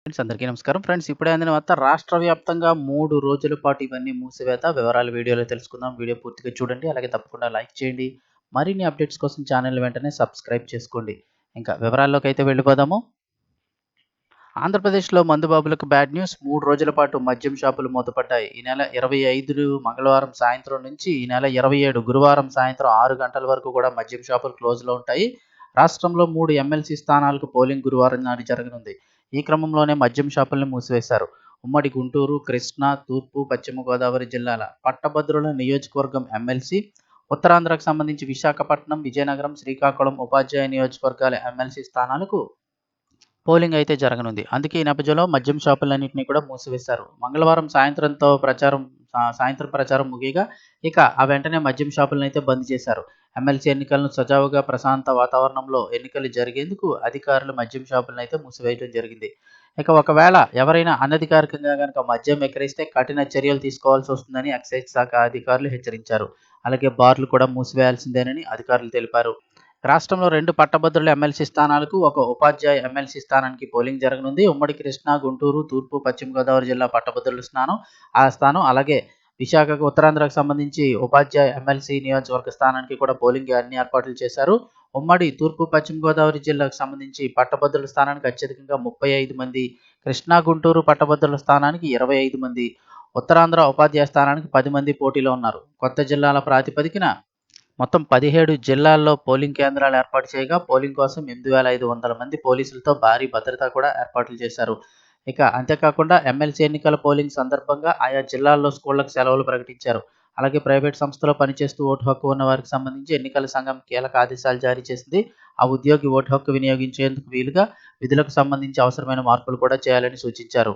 Friends అందరికీ నమస్కారం. Friends ఇప్పుడే అందిన వార్త రాష్ట్ర వ్యాప్తంగా 3 రోజుల పాటు ఇవన్నీ మూసివేత. వివరాలు వీడియోలో తెలుసుకుందాం. వీడియో పూర్తిగా చూడండి. అలాగే తప్పకుండా లైక్ చేయండి. మరిన్ని అప్డేట్స్ కోసం ఛానల్ వెంటనే సబ్స్క్రైబ్ చేసుకోండి. ఇంకా వివరాల్లోకైతే వెళ్ళిపోదాము. ఆంధ్రప్రదేశ్‌లో మందుబాబులకు బ్యాడ్ న్యూస్. 3 రోజుల పాటు మద్యం షాపులు మూతపడ్డాయి. ఈ నెల 25 మంగళవారం సాయంత్రం నుంచి ఈ నెల 27 గురువారం సాయంత్రం 6 గంటల వరకు కూడా మద్యం షాపులు క్లోజ్‌లో ఉంటాయి. రాష్ట్రంలో 3 ఎమ్మెల్సీ స్థానాలకు పోలింగ్ గురువారం నాడు జరగనుంది. ఈ క్రమంలోనే మద్యం షాపులను మూసివేశారు. ఉమ్మడి గుంటూరు, కృష్ణా, తూర్పు, పశ్చిమ గోదావరి జిల్లాల పట్టభద్రుల నియోజకవర్గం ఎమ్మెల్సీ, ఉత్తరాంధ్రకు సంబంధించి విశాఖపట్నం, విజయనగరం, శ్రీకాకుళం ఉపాధ్యాయ నియోజకవర్గాల ఎమ్మెల్సీ స్థానాలకు పోలింగ్ అయితే జరగనుంది. అందుకే ఈ నేపథ్యంలో మద్యం షాపులన్నింటినీ కూడా మూసివేశారు. మంగళవారం సాయంత్రం ప్రచారం ముగియగా ఇక ఆ వెంటనే మద్యం షాపులనైతే బంద్ చేశారు. ఎమ్మెల్సీ ఎన్నికలను సజావుగా ప్రశాంత వాతావరణంలో ఎన్నికలు జరిగేందుకు అధికారులు మద్యం షాపులనైతే మూసివేయడం జరిగింది. ఇక ఒకవేళ ఎవరైనా అనధికారికంగా గనక మద్యం విక్రయిస్తే కఠిన చర్యలు తీసుకోవాల్సి వస్తుందని ఎక్సైజ్ శాఖ అధికారులు హెచ్చరించారు. అలాగే బార్లు కూడా మూసివేయాల్సిందేనని అధికారులు తెలిపారు. రాష్ట్రంలో 2 పట్టభద్రుల ఎమ్మెల్సీ స్థానాలకు, ఒక ఉపాధ్యాయ ఎమ్మెల్సీ స్థానానికి పోలింగ్ జరగనుంది. ఉమ్మడి కృష్ణా, గుంటూరు, తూర్పు, పశ్చిమ గోదావరి జిల్లా పట్టభద్రుల స్థానం అలాగే విశాఖకు ఉత్తరాంధ్రకు సంబంధించి ఉపాధ్యాయ ఎమ్మెల్సీ నియోజకవర్గ స్థానానికి కూడా పోలింగ్ అన్ని ఏర్పాట్లు చేశారు. ఉమ్మడి తూర్పు, పశ్చిమ గోదావరి జిల్లాకు సంబంధించి పట్టభద్రుల స్థానానికి అత్యధికంగా 35 మంది, కృష్ణా, గుంటూరు పట్టభద్రుల స్థానానికి 25 మంది, ఉత్తరాంధ్ర ఉపాధ్యాయ స్థానానికి 10 మంది పోటీలో ఉన్నారు. కొత్త జిల్లాల ప్రాతిపదికన మొత్తం 17 జిల్లాల్లో పోలింగ్ కేంద్రాలు ఏర్పాటు చేయగా పోలింగ్ కోసం 8,500 మంది పోలీసులతో భారీ భద్రత కూడా ఏర్పాట్లు చేశారు. ఇక అంతేకాకుండా ఎమ్మెల్సీ ఎన్నికల పోలింగ్ సందర్భంగా ఆయా జిల్లాల్లో స్కూళ్లకు సెలవులు ప్రకటించారు. అలాగే ప్రైవేట్ సంస్థలో పనిచేస్తూ ఓటు హక్కు ఉన్న వారికి సంబంధించి ఎన్నికల సంఘం కీలక ఆదేశాలు జారీ చేసింది. ఆ ఉద్యోగి ఓటు హక్కు వినియోగించేందుకు వీలుగా విధులకు సంబంధించి అవసరమైన మార్పులు కూడా చేయాలని సూచించారు.